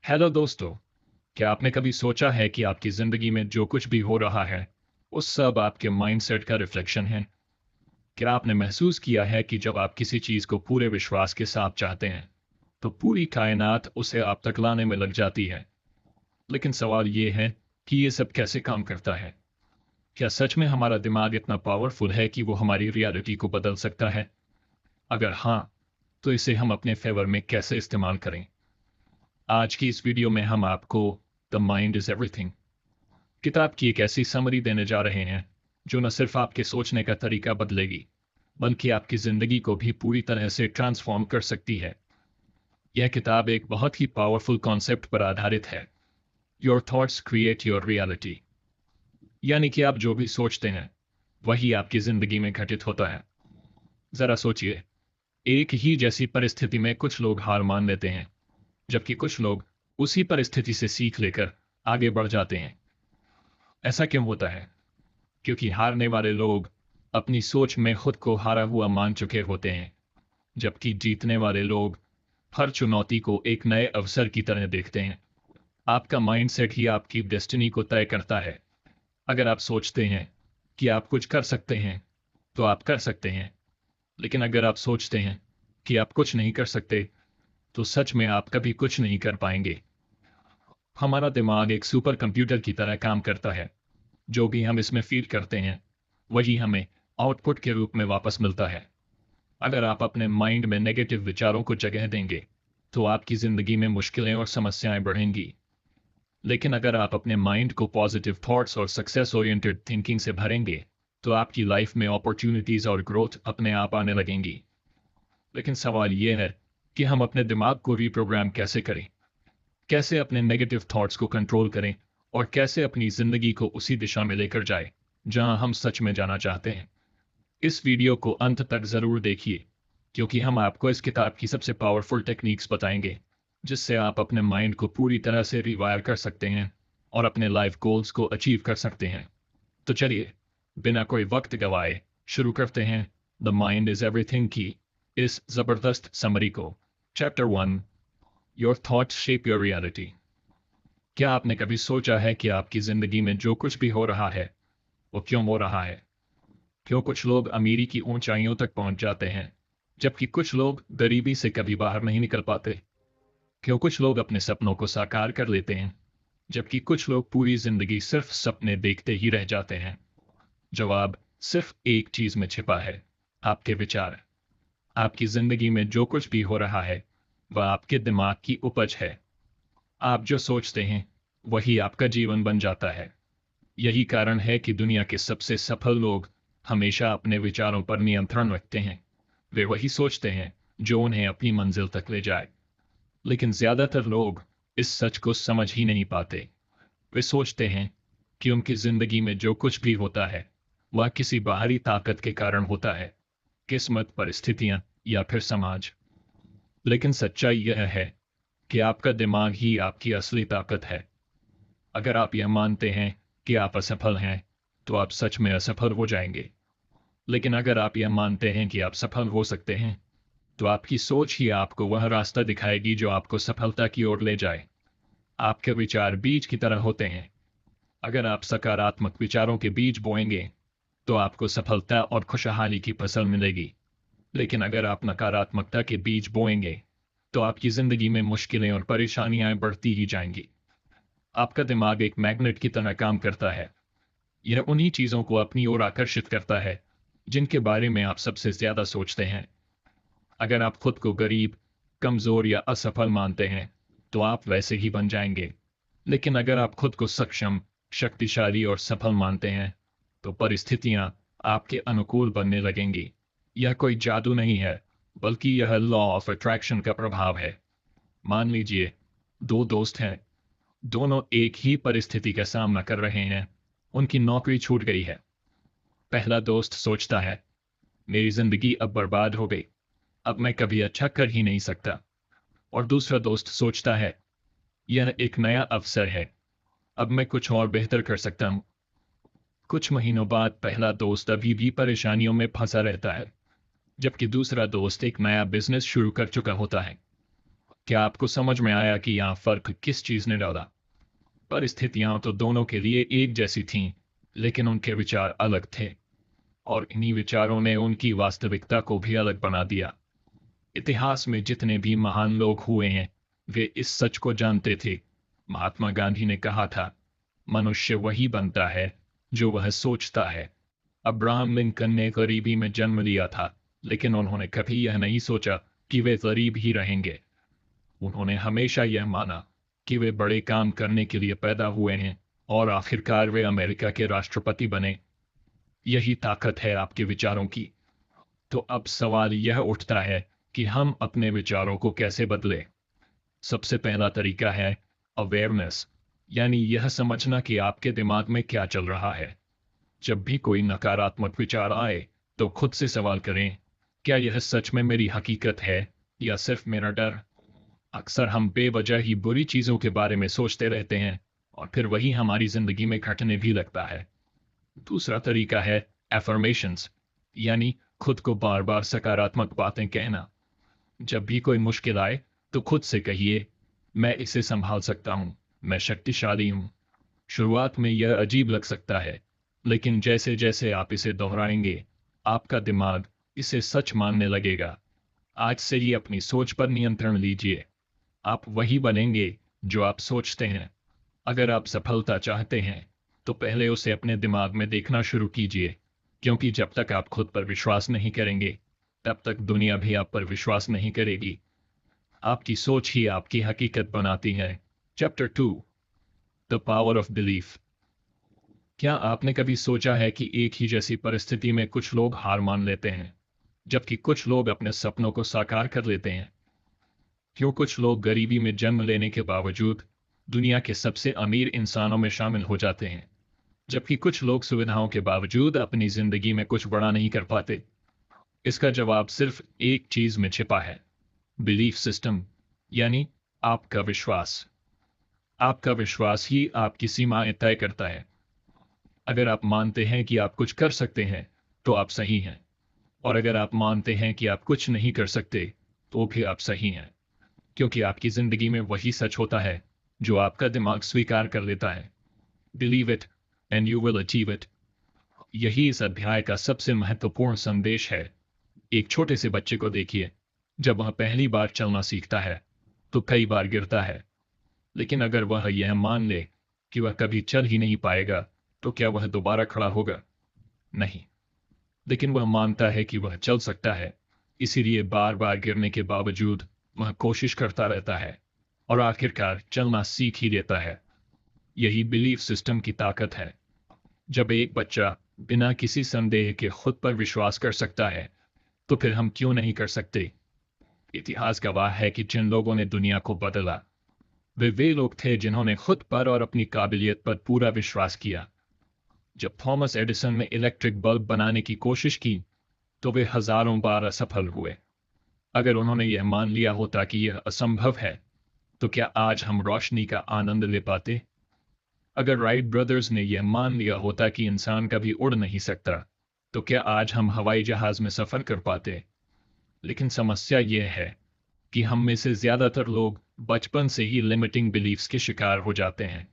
Hello दोस्तों। क्या आपने कभी सोचा है कि आपकी ज़िंदगी में जो कुछ भी हो रहा है वो सब आपके माइंडसेट का रिफ्लेक्शन है? क्या आपने महसूस किया है कि जब आप किसी चीज़ को पूरे विश्वास के साथ चाहते हैं तो पूरी कायनात उसे आप तक लाने में लग जाती है? लेकिन सवाल ये है कि ये सब कैसे काम करता है? क्या सच में हमारा दिमाग इतना पावरफुल है कि वो हमारी रियलिटी को बदल सकता है? अगर हाँ, तो इसे हम अपने फेवर में कैसे इस्तेमाल करें? आज की इस वीडियो में हम आपको द माइंड इज एवरीथिंग किताब की एक ऐसी समरी देने जा रहे हैं जो न सिर्फ आपके सोचने का तरीका बदलेगी बल्कि आपकी जिंदगी को भी पूरी तरह से ट्रांसफॉर्म कर सकती है। यह किताब एक बहुत ही पावरफुल कॉन्सेप्ट पर आधारित है। Your thoughts create your reality. यानी कि आप जो भी सोचते हैं वही आपकी जिंदगी में घटित होता है। जरा सोचिए, एक ही जैसी परिस्थिति में कुछ लोग हार मान लेते हैं जबकि कुछ लोग उसी परिस्थिति से सीख लेकर आगे बढ़ जाते हैं। ऐसा क्यों होता है? क्योंकि हारने वाले लोग अपनी सोच में खुद को हारा हुआ मान चुके होते हैं, जबकि जीतने वाले लोग हर चुनौती को एक नए अवसर की तरह देखते हैं। आपका माइंडसेट ही आपकी डेस्टिनी को तय करता है। अगर आप सोचते हैं कि आप कुछ कर सकते हैं तो आप कर सकते हैं, लेकिन अगर आप सोचते हैं कि आप कुछ नहीं कर सकते तो सच में आप कभी कुछ नहीं कर पाएंगे। हमारा दिमाग एक सुपर कंप्यूटर की तरह काम करता है। जो भी हम इसमें फीड करते हैं वही हमें आउटपुट के रूप में वापस मिलता है। अगर आप अपने माइंड में नेगेटिव विचारों को जगह देंगे तो आपकी जिंदगी में मुश्किलें और समस्याएं बढ़ेंगी। लेकिन अगर आप अपने माइंड को पॉजिटिव थॉट्स और सक्सेस ओरिएंटेड थिंकिंग से भरेंगे तो आपकी लाइफ में अपॉर्चुनिटीज और ग्रोथ अपने आप आने लगेंगी। लेकिन सवाल यह है कि हम अपने दिमाग को रिप्रोग्राम कैसे करें, कैसे अपने नेगेटिव थॉट्स को कंट्रोल करें और कैसे अपनी जिंदगी को उसी दिशा में लेकर जाए जहां हम सच में जाना चाहते हैं। इस वीडियो को अंत तक जरूर देखिए, क्योंकि हम आपको इस किताब की सबसे पावरफुल टेक्निक्स बताएंगे जिससे आप अपने माइंड को पूरी तरह से रिवायर कर सकते हैं और अपने लाइफ गोल्स को अचीव कर सकते हैं। तो चलिए, बिना कोई वक्त गवाए शुरू करते हैं द माइंड इज एवरीथिंग की इस जबरदस्त समरी को। Chapter 1, your thoughts shape your reality. क्या आपने कभी सोचा है कि आपकी जिंदगी में जो कुछ भी हो रहा है वो क्यों हो रहा है? क्यों कुछ लोग अमीरी की ऊंचाइयों तक पहुंच जाते हैं जबकि कुछ लोग गरीबी से कभी बाहर नहीं निकल पाते? क्यों कुछ लोग अपने सपनों को साकार कर लेते हैं जबकि कुछ लोग पूरी जिंदगी सिर्फ सपने देखते ही रह जाते हैं? जवाब सिर्फ एक चीज में छिपा है, आपके विचार। आपकी जिंदगी में जो कुछ भी हो रहा है वह आपके दिमाग की उपज है। आप जो सोचते हैं वही आपका जीवन बन जाता है। यही कारण है कि दुनिया के सबसे सफल लोग हमेशा अपने विचारों पर नियंत्रण रखते हैं। वे वही सोचते हैं जो उन्हें अपनी मंजिल तक ले जाए। लेकिन ज्यादातर लोग इस सच को समझ ही नहीं पाते। वे सोचते हैं कि उनकी जिंदगी में जो कुछ भी होता है वह किसी बाहरी ताकत के कारण होता है, किस्मत, परिस्थितियां या फिर समाज। लेकिन सच्चाई यह है कि आपका दिमाग ही आपकी असली ताकत है। अगर आप यह मानते हैं कि आप असफल हैं तो आप सच में असफल हो जाएंगे। लेकिन अगर आप यह मानते हैं कि आप सफल हो सकते हैं तो आपकी सोच ही आपको वह रास्ता दिखाएगी जो आपको सफलता की ओर ले जाए। आपके विचार बीज की तरह होते हैं। अगर आप सकारात्मक विचारों के बीज बोएंगे तो आपको सफलता और खुशहाली की फसल मिलेगी। लेकिन अगर आप नकारात्मकता के बीज बोएंगे तो आपकी जिंदगी में मुश्किलें और परेशानियां बढ़ती ही जाएंगी। आपका दिमाग एक मैग्नेट की तरह काम करता है। यह उन्हीं चीजों को अपनी ओर आकर्षित करता है जिनके बारे में आप सबसे ज्यादा सोचते हैं। अगर आप खुद को गरीब, कमजोर या असफल मानते हैं तो आप वैसे ही बन जाएंगे। लेकिन अगर आप खुद को सक्षम, शक्तिशाली और सफल मानते हैं तो परिस्थितियां आपके अनुकूल बनने लगेंगी। यह कोई जादू नहीं है, बल्कि यह लॉ ऑफ अट्रैक्शन का प्रभाव है। मान लीजिए, दो दोस्त हैं। दोनों एक ही परिस्थिति का सामना कर रहे हैं। उनकी नौकरी छूट गई है। पहला दोस्त सोचता है, मेरी जिंदगी अब बर्बाद हो गई, अब मैं कभी अच्छा कर ही नहीं सकता। और दूसरा दोस्त सोचता है, यह एक नया अवसर है, अब मैं कुछ और बेहतर कर सकता हूँ। कुछ महीनों बाद पहला दोस्त अभी भी परेशानियों में फंसा रहता है, जबकि दूसरा दोस्त एक नया बिजनेस शुरू कर चुका होता है। क्या आपको समझ में आया कि यहाँ फर्क किस चीज ने डाला? परिस्थितियां तो दोनों के लिए एक जैसी थीं, लेकिन उनके विचार अलग थे, और इन्हीं विचारों ने उनकी वास्तविकता को भी अलग बना दिया। इतिहास में जितने भी महान लोग हुए हैं, वे इस सच को जानते थे। महात्मा गांधी ने कहा था, मनुष्य वही बनता है जो वह सोचता है। अब्राहम लिंकन ने गरीबी में जन्म लिया था, लेकिन उन्होंने कभी यह नहीं सोचा कि वे गरीब ही रहेंगे। उन्होंने हमेशा यह माना कि वे बड़े काम करने के लिए पैदा हुए हैं, और आखिरकार वे अमेरिका के राष्ट्रपति बने। यही ताकत है आपके विचारों की। तो अब सवाल यह उठता है कि हम अपने विचारों को कैसे बदलें। सबसे पहला तरीका है अवेयरनेस, यानी यह समझना कि आपके दिमाग में क्या चल रहा है। जब भी कोई नकारात्मक विचार आए, तो खुद से सवाल करें, क्या यह सच में मेरी हकीकत है या सिर्फ मेरा डर? अक्सर हम बेवजह ही बुरी चीजों के बारे में सोचते रहते हैं, और फिर वही हमारी जिंदगी में घटने भी लगता है। दूसरा तरीका है एफर्मेशंस, यानी खुद को बार बार सकारात्मक बातें कहना। जब भी कोई मुश्किल आए, तो खुद से कहिए, मैं इसे संभाल सकता हूँ, मैं शक्तिशाली हूँ। शुरुआत में यह अजीब लग सकता है, लेकिन जैसे जैसे आप इसे दोहराएंगे, आपका दिमाग इसे सच मानने लगेगा। आज से ही अपनी सोच पर नियंत्रण लीजिए। आप वही बनेंगे जो आप सोचते हैं। अगर आप सफलता चाहते हैं, तो पहले उसे अपने दिमाग में देखना शुरू कीजिए, क्योंकि जब तक आप खुद पर विश्वास नहीं करेंगे, तब तक दुनिया भी आप पर विश्वास नहीं करेगी। आपकी सोच ही आपकी हकीकत बनाती है। Chapter 2, the power of belief. क्या आपने कभी सोचा है कि एक ही जैसी परिस्थिति में कुछ लोग हार मान लेते हैं, जबकि कुछ लोग अपने सपनों को साकार कर लेते हैं? क्यों कुछ लोग गरीबी में जन्म लेने के बावजूद दुनिया के सबसे अमीर इंसानों में शामिल हो जाते हैं, जबकि कुछ लोग सुविधाओं के बावजूद अपनी जिंदगी में कुछ बड़ा नहीं कर पाते? इसका जवाब सिर्फ एक चीज में छिपा है, बिलीफ सिस्टम, यानी आपका विश्वास। आपका विश्वास ही आपकी सीमाएं तय करता है। अगर आप मानते हैं कि आप कुछ कर सकते हैं, तो आप सही हैं, और अगर आप मानते हैं कि आप कुछ नहीं कर सकते, तो भी आप सही हैं, क्योंकि आपकी जिंदगी में वही सच होता है जो आपका दिमाग स्वीकार कर लेता है। Believe it and you will achieve it. यही इस अध्याय का सबसे महत्वपूर्ण संदेश है। एक छोटे से बच्चे को देखिए। जब वह पहली बार चलना सीखता है, तो कई बार गिरता है, लेकिन अगर वह यह मान ले कि वह कभी चल ही नहीं पाएगा, तो क्या वह दोबारा खड़ा होगा? नहीं। लेकिन वह मानता है कि वह चल सकता है, इसीलिए बार बार गिरने के बावजूद वह कोशिश करता रहता है, और आखिरकार चलना सीख ही लेता है। यही बिलीफ सिस्टम की ताकत है। जब एक बच्चा बिना किसी संदेह के खुद पर विश्वास कर सकता है, तो फिर हम क्यों नहीं कर सकते? इतिहास गवाह है कि जिन लोगों ने दुनिया को बदला, वे लोग थे जिन्होंने खुद पर और अपनी काबिलियत पर पूरा विश्वास किया। जब थॉमस एडिसन ने इलेक्ट्रिक बल्ब बनाने की कोशिश की, तो वे हजारों बार असफल हुए। अगर उन्होंने यह मान लिया होता कि यह असंभव है, तो क्या आज हम रोशनी का आनंद ले पाते? अगर राइट ब्रदर्स ने यह मान लिया होता कि इंसान कभी उड़ नहीं सकता, तो क्या आज हम हवाई जहाज में सफर कर पाते? लेकिन समस्या यह है कि हम में से ज्यादातर लोग बचपन से ही लिमिटिंग बिलीफ्स के शिकार हो जाते हैं।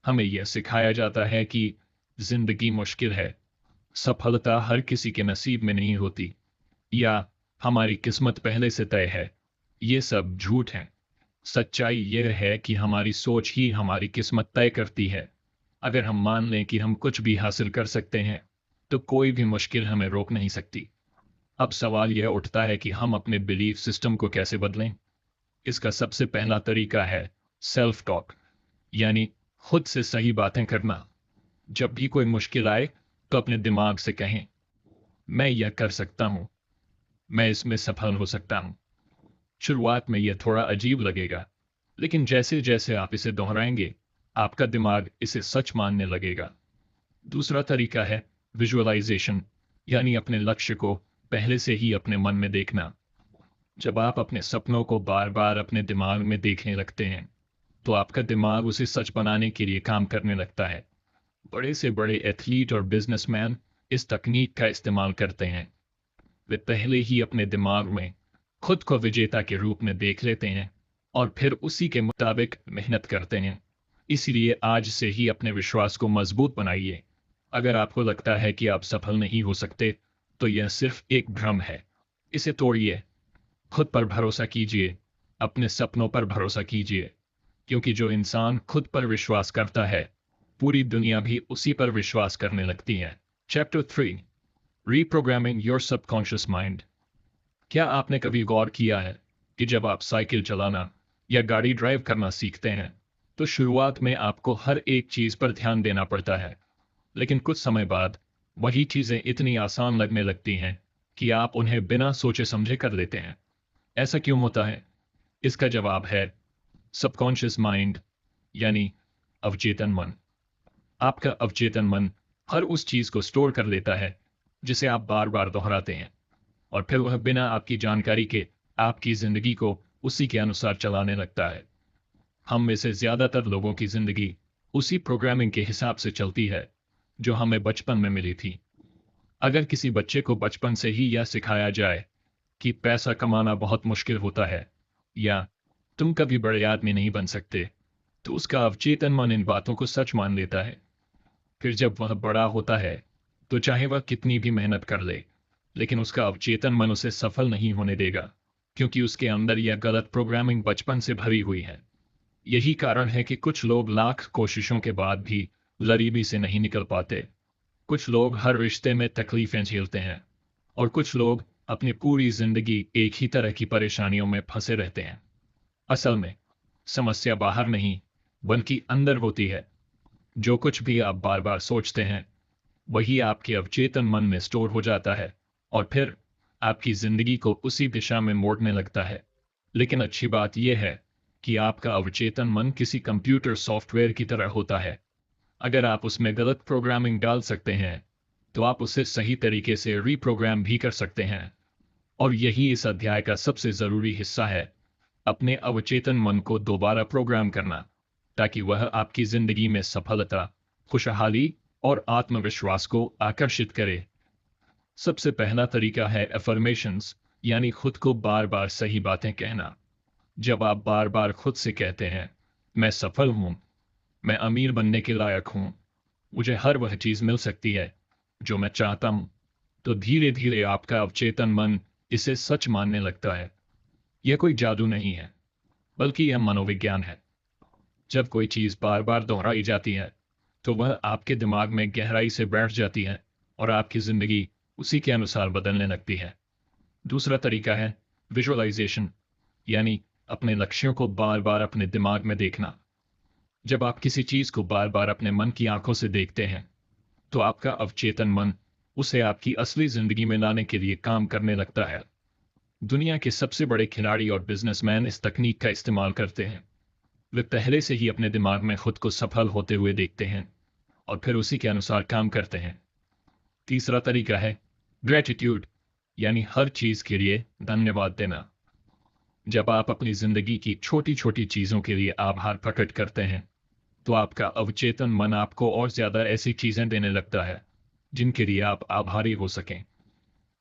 हमें यह सिखाया जाता है कि जिंदगी मुश्किल है, सफलता हर किसी के नसीब में नहीं होती, या हमारी किस्मत पहले से तय है। ये सब झूठ है। सच्चाई यह है कि हमारी सोच ही हमारी किस्मत तय करती है। अगर हम मान लें कि हम कुछ भी हासिल कर सकते हैं, तो कोई भी मुश्किल हमें रोक नहीं सकती। अब सवाल यह उठता है कि हम अपने बिलीफ सिस्टम को कैसे बदलें। इसका सबसे पहला तरीका है सेल्फ टॉक, यानी खुद से सही बातें करना। जब भी कोई मुश्किल आए, तो अपने दिमाग से कहें, मैं यह कर सकता हूं, मैं इसमें सफल हो सकता हूं। शुरुआत में यह थोड़ा अजीब लगेगा, लेकिन जैसे जैसे आप इसे दोहराएंगे, आपका दिमाग इसे सच मानने लगेगा। दूसरा तरीका है विजुअलाइजेशन, यानी अपने लक्ष्य को पहले से ही अपने मन में देखना। जब आप अपने सपनों को बार बार अपने दिमाग में देखने लगते हैं, तो आपका दिमाग उसे सच बनाने के लिए काम करने लगता है। बड़े से बड़े एथलीट और बिजनेसमैन इस तकनीक का इस्तेमाल करते हैं। वे पहले ही अपने दिमाग में खुद को विजेता के रूप में देख लेते हैं, और फिर उसी के मुताबिक मेहनत करते हैं। इसलिए आज से ही अपने विश्वास को मजबूत बनाइए। अगर आपको लगता है कि आप सफल नहीं हो सकते, तो यह सिर्फ एक भ्रम है। इसे तोड़िए। खुद पर भरोसा कीजिए। अपने सपनों पर भरोसा कीजिए, क्योंकि जो इंसान खुद पर विश्वास करता है, पूरी दुनिया भी उसी पर विश्वास करने लगती है। Chapter 3, reprogramming your subconscious mind. क्या आपने कभी गौर किया है कि जब आप साइकिल चलाना या गाड़ी ड्राइव करना सीखते हैं, तो शुरुआत में आपको हर एक चीज पर ध्यान देना पड़ता है, लेकिन कुछ समय बाद वही चीजें इतनी आसान लगने लगती हैं कि आप उन्हें बिना सोचे समझे कर लेते हैं। ऐसा क्यों होता है? इसका जवाब है सबकॉन्शियस माइंड, यानी अवचेतन मन। आपका अवचेतन मन हर उस चीज को स्टोर कर लेता है जिसे आप बार बार दोहराते हैं, और फिर वह बिना आपकी जानकारी के आपकी जिंदगी को उसी के अनुसार चलाने लगता है। हम में से ज्यादातर लोगों की जिंदगी उसी प्रोग्रामिंग के हिसाब से चलती है जो हमें बचपन में मिली थी। अगर किसी बच्चे को बचपन से ही यह सिखाया जाए कि पैसा कमाना बहुत मुश्किल होता है, या तुम कभी बड़े आदमी नहीं बन सकते, तो उसका अवचेतन मन इन बातों को सच मान लेता है। फिर जब वह बड़ा होता है, तो चाहे वह कितनी भी मेहनत कर ले, लेकिन उसका अवचेतन मन उसे सफल नहीं होने देगा, क्योंकि उसके अंदर यह गलत प्रोग्रामिंग बचपन से भरी हुई है। यही कारण है कि कुछ लोग लाख कोशिशों के बाद भी गरीबी से नहीं निकल पाते। कुछ लोग हर रिश्ते में तकलीफें झेलते हैं, और कुछ लोग अपनी पूरी जिंदगी एक ही तरह की परेशानियों में फंसे रहते हैं। असल में समस्या बाहर नहीं, बल्कि अंदर होती है। जो कुछ भी आप बार बार सोचते हैं, वही आपके अवचेतन मन में स्टोर हो जाता है, और फिर आपकी जिंदगी को उसी दिशा में मोड़ने लगता है। लेकिन अच्छी बात यह है कि आपका अवचेतन मन किसी कंप्यूटर सॉफ्टवेयर की तरह होता है। अगर आप उसमें गलत प्रोग्रामिंग डाल सकते हैं, तो आप उसे सही तरीके से रीप्रोग्राम भी कर सकते हैं। और यही इस अध्याय का सबसे जरूरी हिस्सा है, अपने अवचेतन मन को दोबारा प्रोग्राम करना, ताकि वह आपकी जिंदगी में सफलता, खुशहाली और आत्मविश्वास को आकर्षित करे। सबसे पहला तरीका है अफर्मेशंस, यानी खुद को बार बार सही बातें कहना। जब आप बार बार खुद से कहते हैं, मैं सफल हूं, मैं अमीर बनने के लायक हूं, मुझे हर वह चीज मिल सकती है जो मैं चाहता हूं, तो धीरे धीरे आपका अवचेतन मन इसे सच मानने लगता है। यह कोई जादू नहीं है, बल्कि यह मनोविज्ञान है। जब कोई चीज बार बार दोहराई जाती है, तो वह आपके दिमाग में गहराई से बैठ जाती है, और आपकी जिंदगी उसी के अनुसार बदलने लगती है। दूसरा तरीका है विजुअलाइजेशन, यानी अपने लक्ष्यों को बार बार अपने दिमाग में देखना। जब आप किसी चीज को बार बार अपने मन की आंखों से देखते हैं, तो आपका अवचेतन मन उसे आपकी असली जिंदगी में लाने के लिए काम करने लगता है। दुनिया के सबसे बड़े खिलाड़ी और बिजनेसमैन इस तकनीक का इस्तेमाल करते हैं। वे पहले से ही अपने दिमाग में खुद को सफल होते हुए देखते हैं, और फिर उसी के अनुसार काम करते हैं। तीसरा तरीका है ग्रेटिट्यूड, यानी हर चीज के लिए धन्यवाद देना। जब आप अपनी जिंदगी की छोटी छोटी चीजों के लिए आभार प्रकट करते हैं, तो आपका अवचेतन मन आपको और ज्यादा ऐसी चीजें देने लगता है जिनके लिए आप आभारी हो सकें।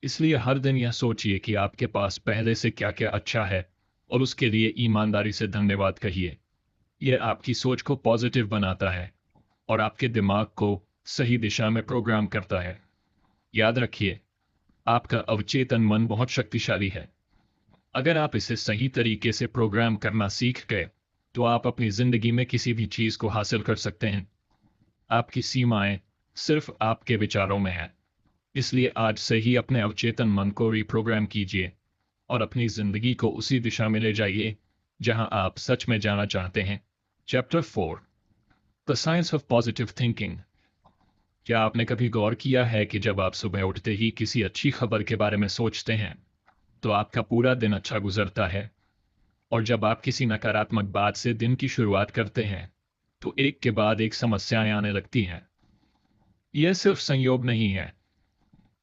इसलिए हर दिन यह सोचिए कि आपके पास पहले से क्या क्या अच्छा है, और उसके लिए ईमानदारी से धन्यवाद कहिए। यह आपकी सोच को पॉजिटिव बनाता है, और आपके दिमाग को सही दिशा में प्रोग्राम करता है। याद रखिए, आपका अवचेतन मन बहुत शक्तिशाली है। अगर आप इसे सही तरीके से प्रोग्राम करना सीख गए, तो आप अपनी जिंदगी में किसी भी चीज को हासिल कर सकते हैं। आपकी सीमाएं सिर्फ आपके विचारों में हैं। इसलिए आज से ही अपने अवचेतन मन को रिप्रोग्राम कीजिए, और अपनी जिंदगी को उसी दिशा में ले जाइए जहां आप सच में जाना चाहते हैं। Chapter 4, the science of positive thinking. क्या आपने कभी गौर किया है कि जब आप सुबह उठते ही किसी अच्छी खबर के बारे में सोचते हैं, तो आपका पूरा दिन अच्छा गुजरता है, और जब आप किसी नकारात्मक बात से दिन की शुरुआत करते हैं, तो एक के बाद एक समस्याएं आने लगती हैं। यह सिर्फ संयोग नहीं है,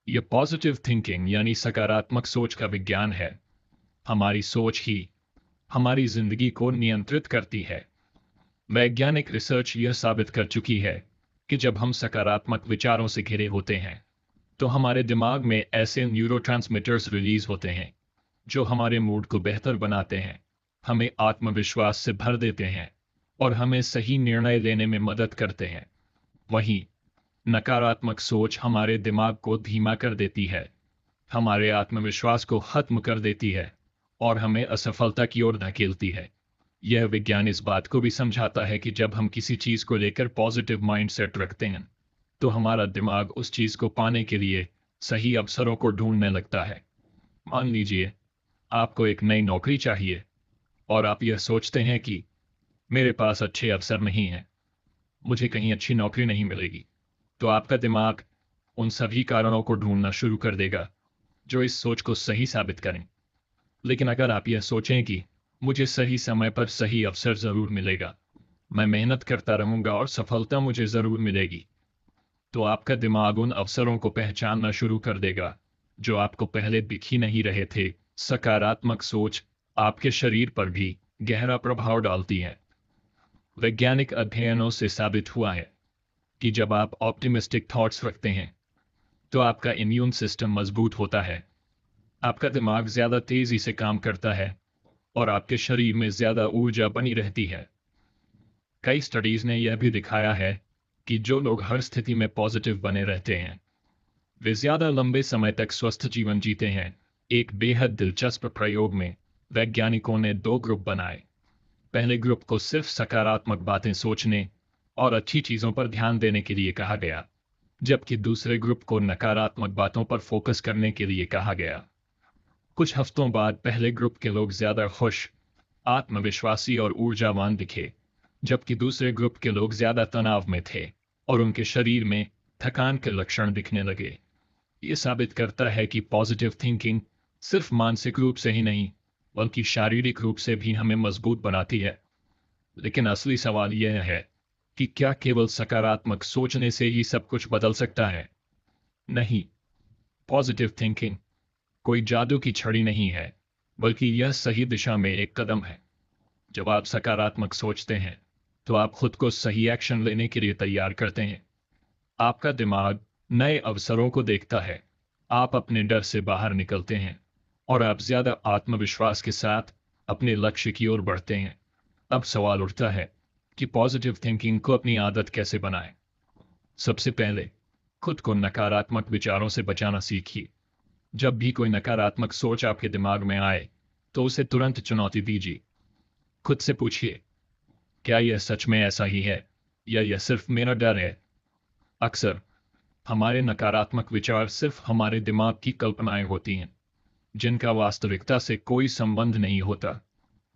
यह पॉजिटिव थिंकिंग यानी सकारात्मक सोच का विज्ञान है। हमारी सोच ही हमारी जिंदगी को नियंत्रित करती है। वैज्ञानिक रिसर्च यह साबित कर चुकी है कि जब हम सकारात्मक विचारों से घिरे होते हैं, तो हमारे दिमाग में ऐसे न्यूरोट्रांसमीटर्स रिलीज होते हैं जो हमारे मूड को बेहतर बनाते हैं, हमें आत्मविश्वास से भर देते हैं और हमें सही निर्णय लेने में मदद करते हैं। वहीं नकारात्मक सोच हमारे दिमाग को धीमा कर देती है, हमारे आत्मविश्वास को खत्म कर देती है और हमें असफलता की ओर धकेलती है। यह विज्ञान इस बात को भी समझाता है कि जब हम किसी चीज को लेकर पॉजिटिव माइंडसेट रखते हैं तो हमारा दिमाग उस चीज को पाने के लिए सही अवसरों को ढूंढने लगता है। मान लीजिए आपको एक नई नौकरी चाहिए और आप यह सोचते हैं कि मेरे पास अच्छे अवसर नहीं हैं, मुझे कहीं अच्छी नौकरी नहीं मिलेगी। तो आपका दिमाग उन सभी कारणों को ढूंढना शुरू कर देगा जो इस सोच को सही साबित करें। लेकिन अगर आप यह सोचें कि मुझे सही समय पर सही अवसर जरूर मिलेगा, मैं मेहनत करता रहूंगा और सफलता मुझे जरूर मिलेगी, तो आपका दिमाग उन अवसरों को पहचानना शुरू कर देगा जो आपको पहले दिख ही नहीं रहे थे। सकारात्मक सोच आपके शरीर पर भी गहरा प्रभाव डालती है। वैज्ञानिक अध्ययनों से साबित हुआ है कि जब आप ऑप्टिमिस्टिक थॉट्स रखते हैं तो आपका इम्यून सिस्टम मजबूत होता है, आपका दिमाग ज्यादा तेजी से काम करता है और आपके शरीर में ज्यादा ऊर्जा बनी रहती है। कई स्टडीज ने यह भी दिखाया है कि जो लोग हर स्थिति में पॉजिटिव बने रहते हैं वे ज्यादा लंबे समय तक स्वस्थ जीवन जीते हैं। एक बेहद दिलचस्प प्रयोग में वैज्ञानिकों ने दो ग्रुप बनाए। पहले ग्रुप को सिर्फ सकारात्मक बातें सोचने और अच्छी चीजों पर ध्यान देने के लिए कहा गया, जबकि दूसरे ग्रुप को नकारात्मक बातों पर फोकस करने के लिए कहा गया। कुछ हफ्तों बाद पहले ग्रुप के लोग ज्यादा खुश, आत्मविश्वासी और ऊर्जावान दिखे, जबकि दूसरे ग्रुप के लोग ज्यादा तनाव में थे और उनके शरीर में थकान के लक्षण दिखने लगे। ये साबित करता है कि पॉजिटिव थिंकिंग सिर्फ मानसिक रूप से ही नहीं बल्कि शारीरिक रूप से भी हमें मजबूत बनाती है। लेकिन असली सवाल यह है कि क्या केवल सकारात्मक सोचने से ही सब कुछ बदल सकता है? नहीं। पॉजिटिव थिंकिंग कोई जादू की छड़ी नहीं है, बल्कि यह सही दिशा में एक कदम है। जब आप सकारात्मक सोचते हैं तो आप खुद को सही एक्शन लेने के लिए तैयार करते हैं। आपका दिमाग नए अवसरों को देखता है, आप अपने डर से बाहर निकलते हैं और आप ज्यादा आत्मविश्वास के साथ अपने लक्ष्य की ओर बढ़ते हैं। अब सवाल उठता है कि पॉजिटिव थिंकिंग को अपनी आदत कैसे बनाएं? सबसे पहले खुद को नकारात्मक विचारों से बचाना सीखिए। जब भी कोई नकारात्मक सोच आपके दिमाग में आए तो उसे तुरंत चुनौती दीजिए। खुद से पूछिए, क्या यह सच में ऐसा ही है या यह सिर्फ मेरा डर है? अक्सर हमारे नकारात्मक विचार सिर्फ हमारे दिमाग की कल्पनाएं होती हैं, जिनका वास्तविकता से कोई संबंध नहीं होता।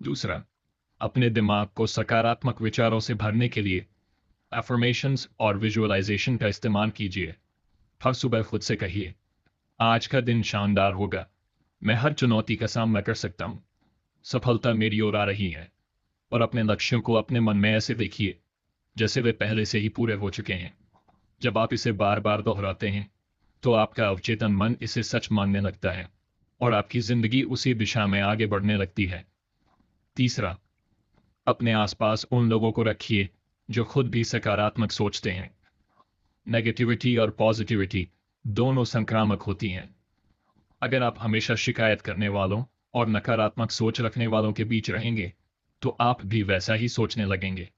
दूसरा, अपने दिमाग को सकारात्मक विचारों से भरने के लिए अफर्मेशंस और विजुअलाइजेशन का इस्तेमाल कीजिए। हर सुबह खुद से कहिए, आज का दिन शानदार होगा, मैं हर चुनौती का सामना कर सकता हूँ, सफलता मेरी ओर आ रही है। और अपने लक्ष्यों को अपने मन में ऐसे देखिए जैसे वे पहले से ही पूरे हो चुके हैं। जब आप इसे बार बार दोहराते हैं तो आपका अवचेतन मन इसे सच मानने लगता है और आपकी जिंदगी उसी दिशा में आगे बढ़ने लगती है। तीसरा, अपने आसपास उन लोगों को रखिए जो खुद भी सकारात्मक सोचते हैं। नेगेटिविटी और पॉजिटिविटी दोनों संक्रामक होती हैं। अगर आप हमेशा शिकायत करने वालों और नकारात्मक सोच रखने वालों के बीच रहेंगे तो आप भी वैसा ही सोचने लगेंगे।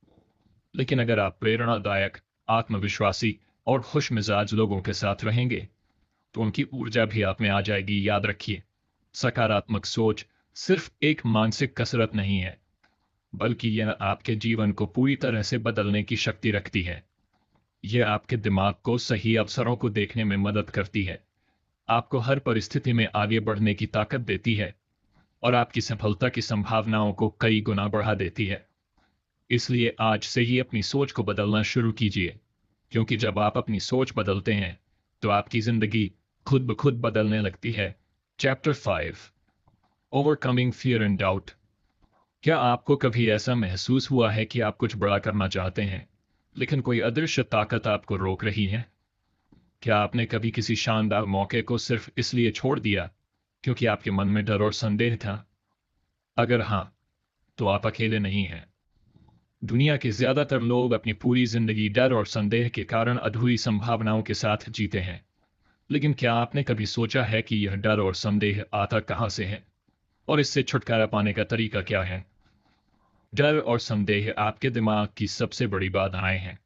लेकिन अगर आप प्रेरणादायक, आत्मविश्वासी और खुश मिजाज लोगों के साथ रहेंगे तो उनकी ऊर्जा भी आप में आ जाएगी। याद रखिए, सकारात्मक सोच सिर्फ एक मानसिक कसरत नहीं है, बल्कि यह आपके जीवन को पूरी तरह से बदलने की शक्ति रखती है। यह आपके दिमाग को सही अवसरों को देखने में मदद करती है, आपको हर परिस्थिति में आगे बढ़ने की ताकत देती है और आपकी सफलता की संभावनाओं को कई गुना बढ़ा देती है। इसलिए आज से ही अपनी सोच को बदलना शुरू कीजिए, क्योंकि जब आप अपनी सोच बदलते हैं तो आपकी जिंदगी खुद ब खुद बदलने लगती है। Chapter 5, overcoming fear and doubt. क्या आपको कभी ऐसा महसूस हुआ है कि आप कुछ बड़ा करना चाहते हैं लेकिन कोई अदृश्य ताकत आपको रोक रही है? क्या आपने कभी किसी शानदार मौके को सिर्फ इसलिए छोड़ दिया क्योंकि आपके मन में डर और संदेह था? अगर हाँ, तो आप अकेले नहीं हैं। दुनिया के ज्यादातर लोग अपनी पूरी जिंदगी डर और संदेह के कारण अधूरी संभावनाओं के साथ जीते हैं। लेकिन क्या आपने कभी सोचा है कि यह डर और संदेह आता कहां से है और इससे छुटकारा पाने का तरीका क्या है? डर और संदेह आपके दिमाग की सबसे बड़ी बाधाएं हैं।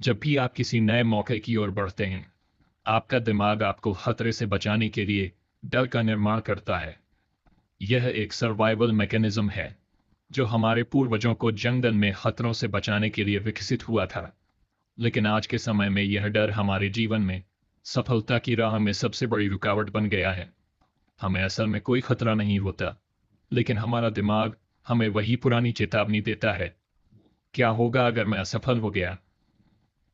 जब भी आप किसी नए मौके की ओर बढ़ते हैं, आपका दिमाग आपको खतरे से बचाने के लिए डर का निर्माण करता है। यह एक सर्वाइवल मैकेनिज्म है जो हमारे पूर्वजों को जंगल में खतरों से बचाने के लिए विकसित हुआ था। लेकिन आज के समय में यह डर हमारे जीवन में सफलता की राह में सबसे बड़ी रुकावट बन गया है। हमें असल में कोई खतरा नहीं होता, लेकिन हमारा दिमाग हमें वही पुरानी चेतावनी देता है। क्या होगा अगर मैं असफल हो गया?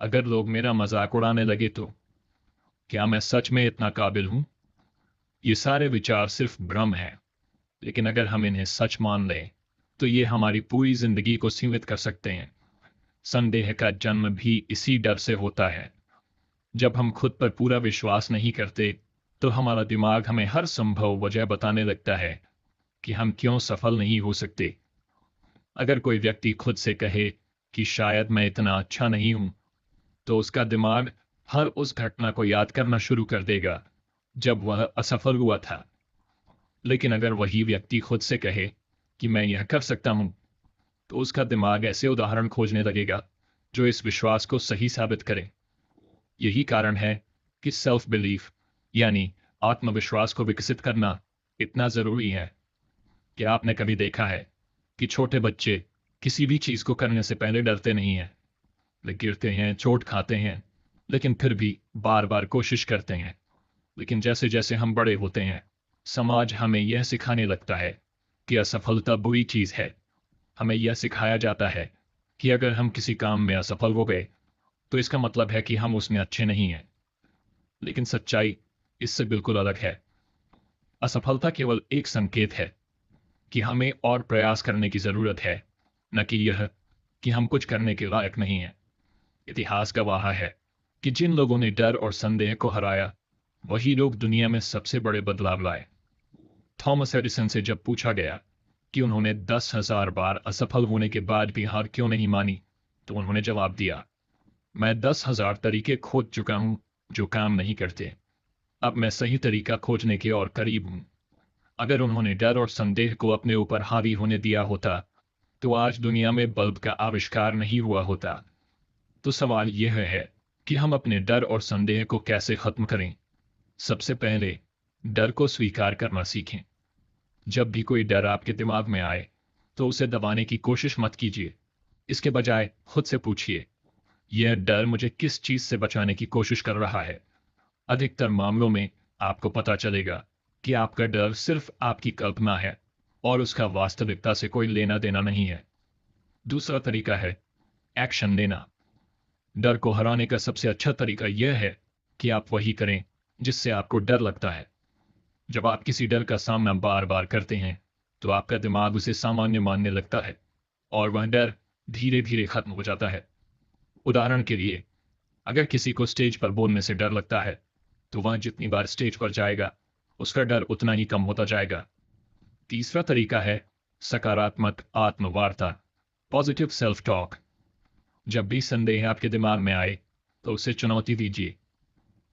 अगर लोग मेरा मजाक उड़ाने लगे तो? क्या मैं सच में इतना काबिल हूं? ये सारे विचार सिर्फ भ्रम हैं, लेकिन अगर हम इन्हें सच मान लें तो ये हमारी पूरी जिंदगी को सीमित कर सकते हैं। संदेह का जन्म भी इसी डर से होता है। जब हम खुद पर पूरा विश्वास नहीं करते, तो हमारा दिमाग हमें हर संभव वजह बताने लगता है कि हम क्यों सफल नहीं हो सकते। अगर कोई व्यक्ति खुद से कहे कि शायद मैं इतना अच्छा नहीं हूं, तो उसका दिमाग हर उस घटना को याद करना शुरू कर देगा जब वह असफल हुआ था। लेकिन अगर वही व्यक्ति खुद से कहे कि मैं यह कर सकता हूं, तो उसका दिमाग ऐसे उदाहरण खोजने लगेगा जो इस विश्वास को सही साबित करें। यही कारण है कि सेल्फ बिलीफ यानी आत्मविश्वास को विकसित करना इतना जरूरी है। क्या आपने कभी देखा है कि छोटे बच्चे किसी भी चीज को करने से पहले डरते नहीं हैं? वे गिरते हैं, चोट खाते हैं, लेकिन फिर भी बार बार कोशिश करते हैं। लेकिन जैसे जैसे हम बड़े होते हैं, समाज हमें यह सिखाने लगता है कि असफलता बुरी चीज है। हमें यह सिखाया जाता है कि अगर हम किसी काम में असफल हो गए, तो इसका मतलब है कि हम उसमें अच्छे नहीं हैं। लेकिन सच्चाई इससे बिल्कुल अलग है। असफलता केवल एक संकेत है कि हमें और प्रयास करने की जरूरत है, न कि यह कि हम कुछ करने के लायक नहीं हैं। इतिहास गवाह है कि जिन लोगों ने डर और संदेह को हराया, वही लोग दुनिया में सबसे बड़े बदलाव लाए। थॉमस एडिसन से जब पूछा गया कि उन्होंने 10,000 बार असफल होने के बाद भी हार क्यों नहीं मानी, तो उन्होंने जवाब दिया, मैं 10,000 तरीके खोज चुका हूं जो काम नहीं करते। अब मैं सही तरीका खोजने के और करीब हूं। अगर उन्होंने डर और संदेह को अपने ऊपर हावी होने दिया होता, तो आज दुनिया में बल्ब का आविष्कार नहीं हुआ होता। तो सवाल यह है कि हम अपने डर और संदेह को कैसे खत्म करें। सबसे पहले डर को स्वीकार करना सीखें। जब भी कोई डर आपके दिमाग में आए, तो उसे दबाने की कोशिश मत कीजिए। इसके बजाय खुद से पूछिए, यह डर मुझे किस चीज से बचाने की कोशिश कर रहा है। अधिकतर मामलों में आपको पता चलेगा कि आपका डर सिर्फ आपकी कल्पना है और उसका वास्तविकता से कोई लेना देना नहीं है। दूसरा तरीका है एक्शन लेना। डर को हराने का सबसे अच्छा तरीका यह है कि आप वही करें जिससे आपको डर लगता है। जब आप किसी डर का सामना बार बार करते हैं, तो आपका दिमाग उसे सामान्य मानने लगता है और वह डर धीरे धीरे खत्म हो जाता है। उदाहरण के लिए, अगर किसी को स्टेज पर बोलने से डर लगता है, तो वह जितनी बार स्टेज पर जाएगा, उसका डर उतना ही कम होता जाएगा। तीसरा तरीका है सकारात्मक आत्मवार्ता, पॉजिटिव सेल्फ टॉक। जब भी संदेह आपके दिमाग में आए, तो उसे चुनौती दीजिए।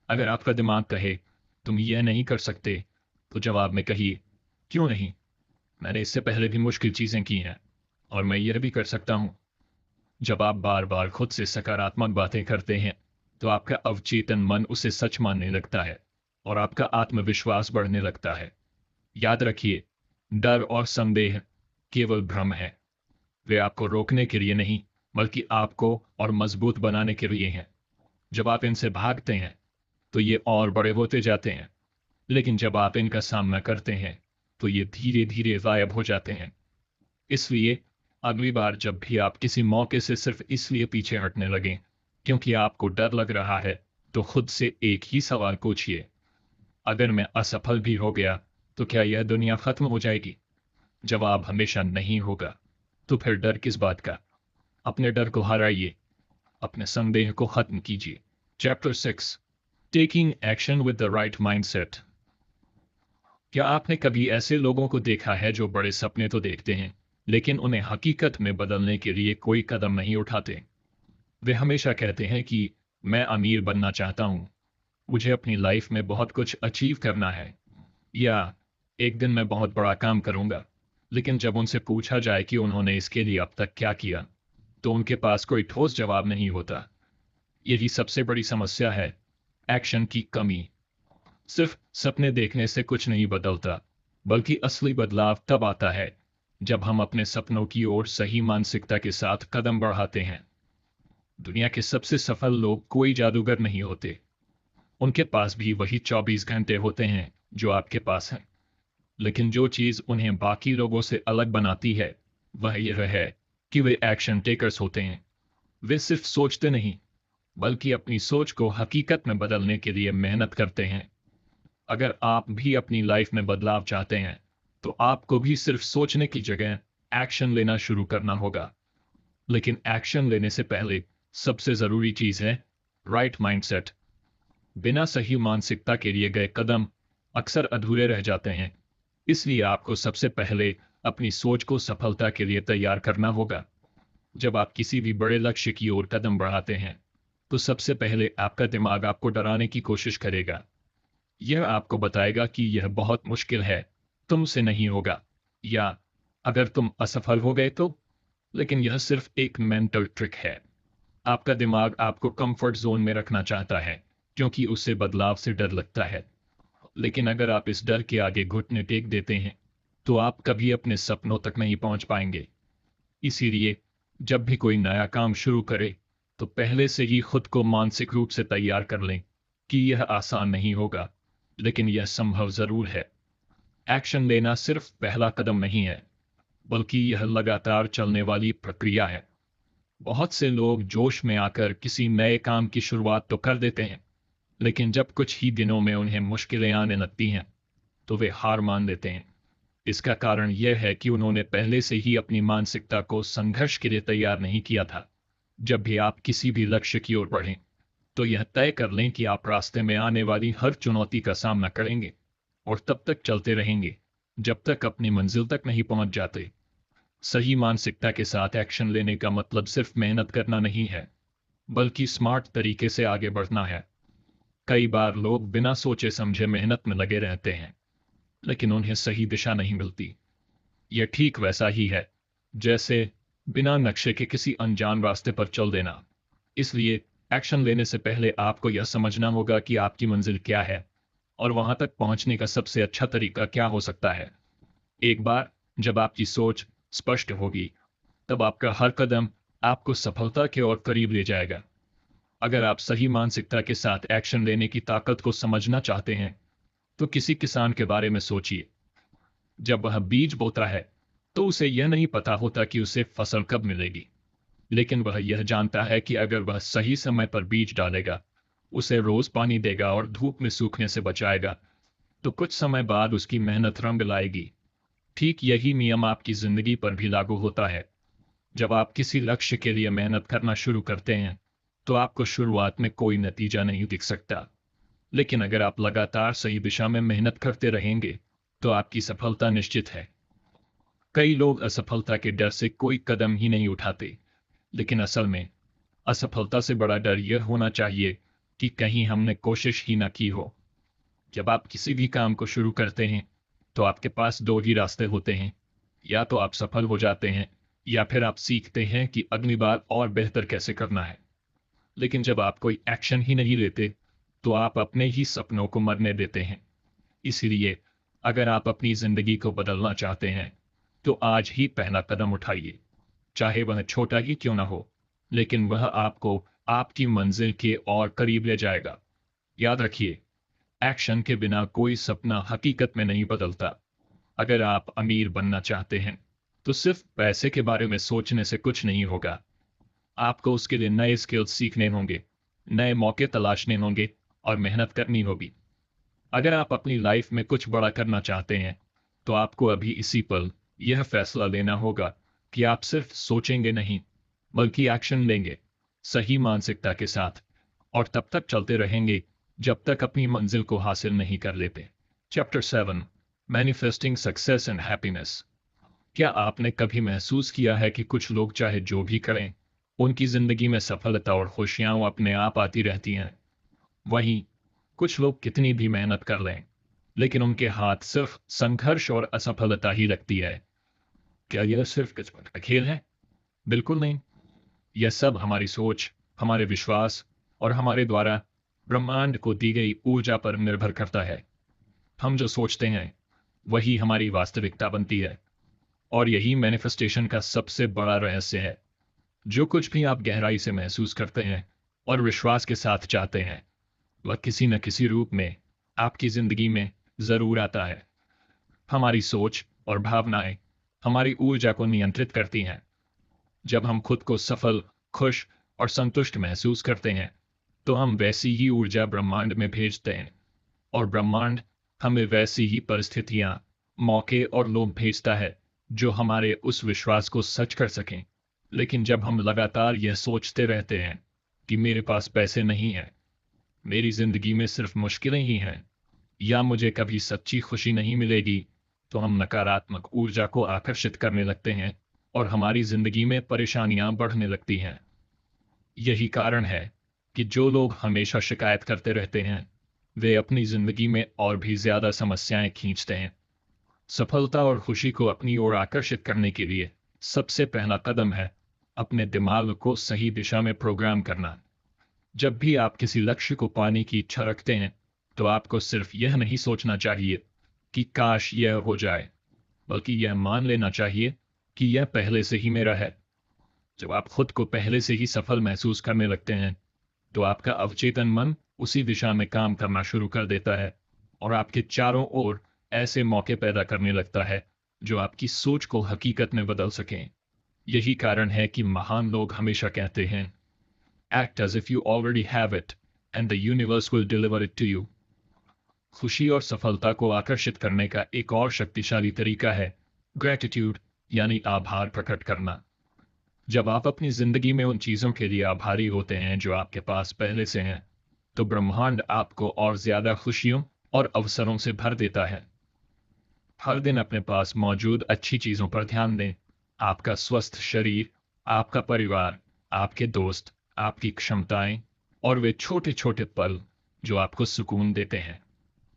अगर आपका दिमाग कहे तुम यह नहीं कर सकते, तो जवाब में कहिए, क्यों नहीं? मैंने इससे पहले भी मुश्किल चीजें की हैं और मैं यह भी कर सकता हूं। जब आप बार बार खुद से सकारात्मक बातें करते हैं, तो आपका अवचेतन मन उसे सच मानने लगता है और आपका आत्मविश्वास बढ़ने लगता है। याद रखिए, डर और संदेह केवल भ्रम है। वे आपको रोकने के लिए नहीं, बल्कि आपको और मजबूत बनाने के लिए हैं। जब आप इनसे भागते हैं, तो ये और बड़े होते जाते हैं, लेकिन जब आप इनका सामना करते हैं, तो ये धीरे धीरे गायब हो जाते हैं। इसलिए अगली बार जब भी आप किसी मौके से सिर्फ इसलिए पीछे हटने लगें क्योंकि आपको डर लग रहा है, तो खुद से एक ही सवाल पूछिए, अगर मैं असफल भी हो गया, तो क्या यह दुनिया खत्म हो जाएगी? जवाब हमेशा नहीं होगा। तो फिर डर किस बात का? अपने डर को हराइए, अपने संदेह को खत्म कीजिए। Chapter 6, taking action with the right mindset. क्या आपने कभी ऐसे लोगों को देखा है जो बड़े सपने तो देखते हैं, लेकिन उन्हें हकीकत में बदलने के लिए कोई कदम नहीं उठाते? वे हमेशा कहते हैं कि मैं अमीर बनना चाहता हूं, मुझे अपनी लाइफ में बहुत कुछ अचीव करना है, या एक दिन मैं बहुत बड़ा काम करूंगा, लेकिन जब उनसे पूछा जाए कि उन्होंने इसके लिए अब तक क्या किया, तो उनके पास कोई ठोस जवाब नहीं होता। यही सबसे बड़ी समस्या है, एक्शन की कमी। सिर्फ सपने देखने से कुछ नहीं बदलता, बल्कि असली बदलाव तब आता है जब हम अपने सपनों की ओर सही मानसिकता के साथ कदम बढ़ाते हैं। दुनिया के सबसे सफल लोग कोई जादूगर नहीं होते। उनके पास भी वही 24 घंटे होते हैं जो आपके पास हैं। लेकिन जो चीज उन्हें बाकी लोगों से अलग बनाती है, वह यह है कि वे एक्शन टेकर्स होते हैं। वे सिर्फ सोचते नहीं, बल्कि अपनी सोच को हकीकत में बदलने के लिए मेहनत करते हैं। अगर आप भी अपनी लाइफ में बदलाव चाहते हैं, तो आपको भी सिर्फ सोचने की जगह एक्शन लेना शुरू करना होगा। लेकिन एक्शन लेने से पहले सबसे जरूरी चीज है राइट माइंडसेट। बिना सही मानसिकता के लिए गए कदम अक्सर अधूरे रह जाते हैं। इसलिए आपको सबसे पहले अपनी सोच को सफलता के लिए तैयार करना होगा। जब आप किसी भी बड़े लक्ष्य की ओर कदम बढ़ाते हैं, तो सबसे पहले आपका दिमाग आपको डराने की कोशिश करेगा। यह आपको बताएगा कि यह बहुत मुश्किल है, तुमसे नहीं होगा, या अगर तुम असफल हो गए तो। लेकिन यह सिर्फ एक मेंटल ट्रिक है। आपका दिमाग आपको कंफर्ट जोन में रखना चाहता है, क्योंकि उसे बदलाव से डर लगता है। लेकिन अगर आप इस डर के आगे घुटने टेक देते हैं, तो आप कभी अपने सपनों तक नहीं पहुंच पाएंगे। इसीलिए जब भी कोई नया काम शुरू करे, तो पहले से ही खुद को मानसिक रूप से तैयार कर लें कि यह आसान नहीं होगा, लेकिन यह संभव जरूर है। एक्शन लेना सिर्फ पहला कदम नहीं है, बल्कि यह लगातार चलने वाली प्रक्रिया है। बहुत से लोग जोश में आकर किसी नए काम की शुरुआत तो कर देते हैं, लेकिन जब कुछ ही दिनों में उन्हें मुश्किलें आने लगती हैं, तो वे हार मान लेते हैं। इसका कारण यह है कि उन्होंने पहले से ही अपनी मानसिकता को संघर्ष के लिए तैयार नहीं किया था। जब भी आप किसी भी लक्ष्य की ओर बढ़ें, तो यह तय कर लें कि आप रास्ते में आने वाली हर चुनौती का सामना करेंगे, और तब तक चलते रहेंगे जब तक अपनी मंजिल तक नहीं पहुंच जाते। सही मानसिकता के साथ एक्शन लेने का मतलब सिर्फ मेहनत करना नहीं है, बल्कि स्मार्ट तरीके से आगे बढ़ना है। कई बार लोग बिना सोचे समझे मेहनत में लगे रहते हैं, लेकिन उन्हें सही दिशा नहीं मिलती। यह ठीक वैसा ही है जैसे बिना नक्शे के किसी अनजान रास्ते पर चल देना। इसलिए एक्शन लेने से पहले आपको यह समझना होगा कि आपकी मंजिल क्या है, और वहां तक पहुंचने का सबसे अच्छा तरीका क्या हो सकता है। एक बार जब आपकी सोच स्पष्ट होगी, तब आपका हर कदम आपको सफलता के ओर करीब ले जाएगा। अगर आप सही मानसिकता के साथ एक्शन लेने की ताकत को समझना चाहते हैं, तो किसी किसान के बारे में सोचिए। जब वह बीज बोता है, तो उसे यह नहीं पता होता कि उसे फसल कब मिलेगी, लेकिन वह यह जानता है कि अगर वह सही समय पर बीज डालेगा, उसे रोज पानी देगा और धूप में सूखने से बचाएगा, तो कुछ समय बाद उसकी मेहनत रंग लाएगी। ठीक यही नियम आपकी जिंदगी पर भी लागू होता है। जब आप किसी लक्ष्य के लिए मेहनत करना शुरू करते हैं, तो आपको शुरुआत में कोई नतीजा नहीं दिख सकता। लेकिन अगर आप लगातार सही दिशा में मेहनत करते रहेंगे, तो आपकी सफलता निश्चित है। कई लोग असफलता के डर से कोई कदम ही नहीं उठाते, लेकिन असल में असफलता से बड़ा डर यह होना चाहिए कि कहीं हमने कोशिश ही ना की हो। जब आप किसी भी काम को शुरू करते हैं, तो आपके पास दो ही रास्ते होते हैं। या तो आप सफल हो जाते हैं, या फिर आप सीखते हैं कि अगली बार और बेहतर कैसे करना है। लेकिन जब आप कोई एक्शन ही नहीं लेते, तो आप अपने ही सपनों को मरने देते हैं। इसलिए अगर आप अपनी जिंदगी को बदलना चाहते हैं, तो आज ही पहला कदम उठाइए। चाहे वह छोटा ही क्यों ना हो, लेकिन वह आपको आपकी मंजिल के और करीब ले जाएगा। याद रखिए, एक्शन के बिना कोई सपना हकीकत में नहीं बदलता। अगर आप अमीर बनना चाहते हैं, तो सिर्फ पैसे के बारे में सोचने से कुछ नहीं होगा। आपको उसके लिए नए स्किल्स सीखने होंगे, नए मौके तलाशने होंगे, और मेहनत करनी होगी। अगर आप अपनी लाइफ में कुछ बड़ा करना चाहते हैं, तो आपको अभी इसी पल यह फैसला लेना होगा कि आप सिर्फ सोचेंगे नहीं, बल्कि एक्शन लेंगे, सही मानसिकता के साथ, और तब तक चलते रहेंगे जब तक अपनी मंजिल को हासिल नहीं कर लेते। Chapter 7, manifesting success and happiness. क्या आपने कभी महसूस किया है कि कुछ लोग चाहे जो भी करें, उनकी जिंदगी में सफलता और खुशियां अपने आप आती रहती हैं? वहीं कुछ लोग कितनी भी मेहनत कर लें, लेकिन उनके हाथ सिर्फ संघर्ष और असफलता ही लगती है। क्या यह सिर्फ किस्मत का खेल है? बिल्कुल नहीं। यह सब हमारी सोच, हमारे विश्वास और हमारे द्वारा ब्रह्मांड को दी गई ऊर्जा पर निर्भर करता है। हम जो सोचते हैं वही हमारी वास्तविकता बनती है, और यही मैनिफेस्टेशन का सबसे बड़ा रहस्य है। जो कुछ भी आप गहराई से महसूस करते हैं और विश्वास के साथ चाहते हैं, वह किसी न किसी रूप में आपकी जिंदगी में जरूर आता है। हमारी सोच और भावनाएं हमारी ऊर्जा को नियंत्रित करती हैं। जब हम खुद को सफल, खुश और संतुष्ट महसूस करते हैं, तो हम वैसी ही ऊर्जा ब्रह्मांड में भेजते हैं, और ब्रह्मांड हमें वैसी ही परिस्थितियां, मौके और लोग भेजता है जो हमारे उस विश्वास को सच कर सकें। लेकिन जब हम लगातार यह सोचते रहते हैं कि मेरे पास पैसे नहीं हैं, मेरी जिंदगी में सिर्फ मुश्किलें ही हैं, या मुझे कभी सच्ची खुशी नहीं मिलेगी, तो हम नकारात्मक ऊर्जा को आकर्षित करने लगते हैं और हमारी जिंदगी में परेशानियां बढ़ने लगती हैं। यही कारण है कि जो लोग हमेशा शिकायत करते रहते हैं, वे अपनी जिंदगी में और भी ज्यादा समस्याएं खींचते हैं। सफलता और खुशी को अपनी ओर आकर्षित करने के लिए सबसे पहला कदम है अपने दिमाग को सही दिशा में प्रोग्राम करना। जब भी आप किसी लक्ष्य को पाने की इच्छा रखते हैं, तो आपको सिर्फ यह नहीं सोचना चाहिए कि काश यह हो जाए, बल्कि यह मान लेना चाहिए कि यह पहले से ही मेरा है। जब आप खुद को पहले से ही सफल महसूस करने लगते हैं, तो आपका अवचेतन मन उसी दिशा में काम करना शुरू कर देता है, और आपके चारों ओर ऐसे मौके पैदा करने लगता है जो आपकी सोच को हकीकत में बदल सकें। यही कारण है कि महान लोग हमेशा कहते हैं, act as if you already have it and the universe will deliver it to you. खुशी और सफलता को आकर्षित करने का एक और शक्तिशाली तरीका है ग्रेटिट्यूड, यानी आभार प्रकट करना। जब आप अपनी जिंदगी में उन चीजों के लिए आभारी होते हैं जो आपके पास पहले से हैं, तो ब्रह्मांड आपको और ज्यादा खुशियों और अवसरों से भर देता है। हर दिन अपने पास मौजूद अच्छी चीजों पर ध्यान दें। आपका स्वस्थ शरीर, आपका परिवार, आपके दोस्त, आपकी क्षमताएं और वे छोटे छोटे पल जो आपको सुकून देते हैं।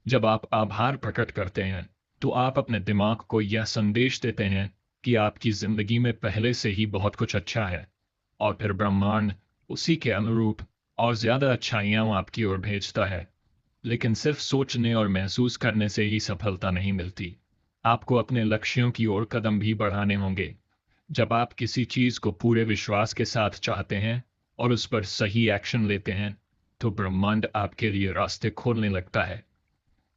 जब आप आभार प्रकट करते हैं, तो आप अपने दिमाग को यह संदेश देते हैं कि आपकी जिंदगी में पहले से ही बहुत कुछ अच्छा है, और फिर ब्रह्मांड उसी के अनुरूप और ज्यादा अच्छाइयां आपकी ओर भेजता है। लेकिन सिर्फ सोचने और महसूस करने से ही सफलता नहीं मिलती। आपको अपने लक्ष्यों की ओर कदम भी बढ़ाने होंगे। जब आप किसी चीज को पूरे विश्वास के साथ चाहते हैं और उस पर सही एक्शन लेते हैं, तो ब्रह्मांड आपके लिए रास्ते खोलने लगता है।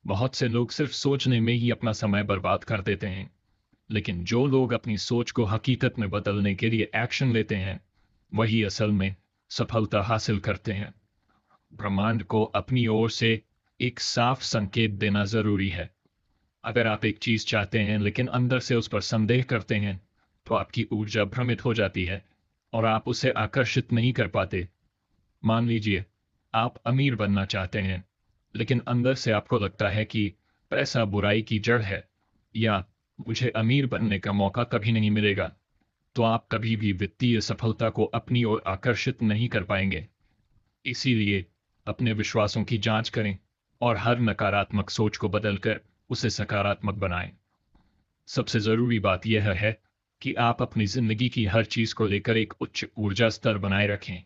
बहुत से लोग सिर्फ सोचने में ही अपना समय बर्बाद कर देते हैं, लेकिन जो लोग अपनी सोच को हकीकत में बदलने के लिए एक्शन लेते हैं, वही असल में सफलता हासिल करते हैं। ब्रह्मांड को अपनी ओर से एक साफ संकेत देना जरूरी है। अगर आप एक चीज चाहते हैं लेकिन अंदर से उस पर संदेह करते हैं, तो आपकी ऊर्जा भ्रमित हो जाती है और आप उसे आकर्षित नहीं कर पाते। मान लीजिए आप अमीर बनना चाहते हैं, लेकिन अंदर से आपको लगता है कि पैसा बुराई की जड़ है, या मुझे अमीर बनने का मौका कभी नहीं मिलेगा, तो आप कभी भी वित्तीय सफलता को अपनी ओर आकर्षित नहीं कर पाएंगे। इसीलिए अपने विश्वासों की जांच करें और हर नकारात्मक सोच को बदलकर उसे सकारात्मक बनाएं। सबसे जरूरी बात यह है कि आप अपनी जिंदगी की हर चीज को लेकर एक उच्च ऊर्जा स्तर बनाए रखें।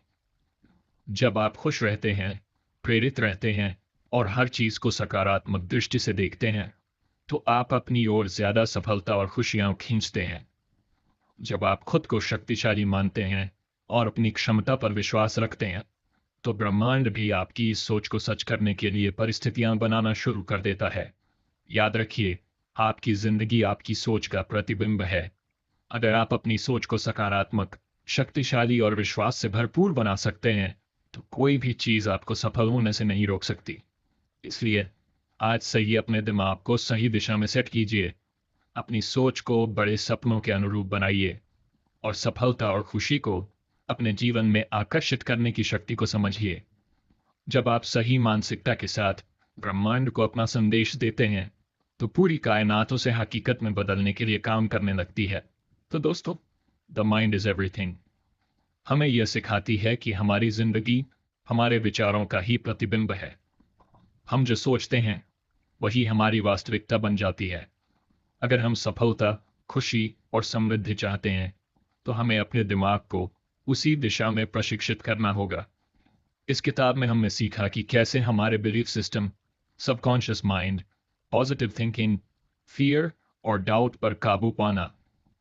जब आप खुश रहते हैं, प्रेरित रहते हैं और हर चीज को सकारात्मक दृष्टि से देखते हैं, तो आप अपनी ओर ज्यादा सफलता और खुशियां खींचते हैं। जब आप खुद को शक्तिशाली मानते हैं और अपनी क्षमता पर विश्वास रखते हैं, तो ब्रह्मांड भी आपकी इस सोच को सच करने के लिए परिस्थितियां बनाना शुरू कर देता है। याद रखिए, आपकी जिंदगी आपकी सोच का प्रतिबिंब है। अगर आप अपनी सोच को सकारात्मक, शक्तिशाली और विश्वास से भरपूर बना सकते हैं, तो कोई भी चीज आपको सफल होने से नहीं रोक सकती। इसलिए आज से ही अपने दिमाग को सही दिशा में सेट कीजिए, अपनी सोच को बड़े सपनों के अनुरूप बनाइए, और सफलता और खुशी को अपने जीवन में आकर्षित करने की शक्ति को समझिए। जब आप सही मानसिकता के साथ ब्रह्मांड को अपना संदेश देते हैं, तो पूरी कायनात उसे हकीकत में बदलने के लिए काम करने लगती है। तो दोस्तों, द माइंड इज एवरीथिंग हमें यह सिखाती है कि हमारी जिंदगी हमारे विचारों का ही प्रतिबिंब है। हम जो सोचते हैं वही हमारी वास्तविकता बन जाती है। अगर हम सफलता, खुशी और समृद्धि चाहते हैं, तो हमें अपने दिमाग को उसी दिशा में प्रशिक्षित करना होगा। इस किताब में हमने सीखा कि कैसे हमारे belief system, subconscious mind, positive thinking, fear और डाउट पर काबू पाना,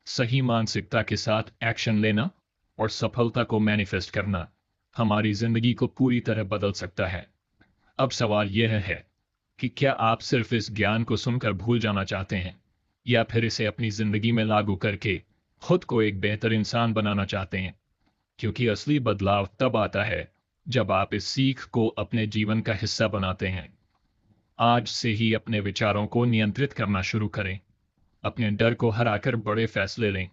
सही मानसिकता के साथ एक्शन लेना और सफलता को मैनिफेस्ट करना हमारी जिंदगी को पूरी तरह बदल सकता है। अब सवाल यह है कि क्या आप सिर्फ इस ज्ञान को सुनकर भूल जाना चाहते हैं, या फिर इसे अपनी जिंदगी में लागू करके खुद को एक बेहतर इंसान बनाना चाहते हैं? क्योंकि असली बदलाव तब आता है जब आप इस सीख को अपने जीवन का हिस्सा बनाते हैं। आज से ही अपने विचारों को नियंत्रित करना शुरू करें, अपने डर को हराकर बड़े फैसले लें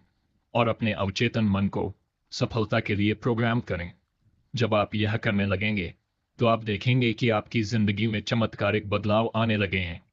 और अपने अवचेतन मन को सफलता के लिए प्रोग्राम करें। जब आप यह करने लगेंगे, तो आप देखेंगे कि आपकी जिंदगी में चमत्कारिक बदलाव आने लगे हैं।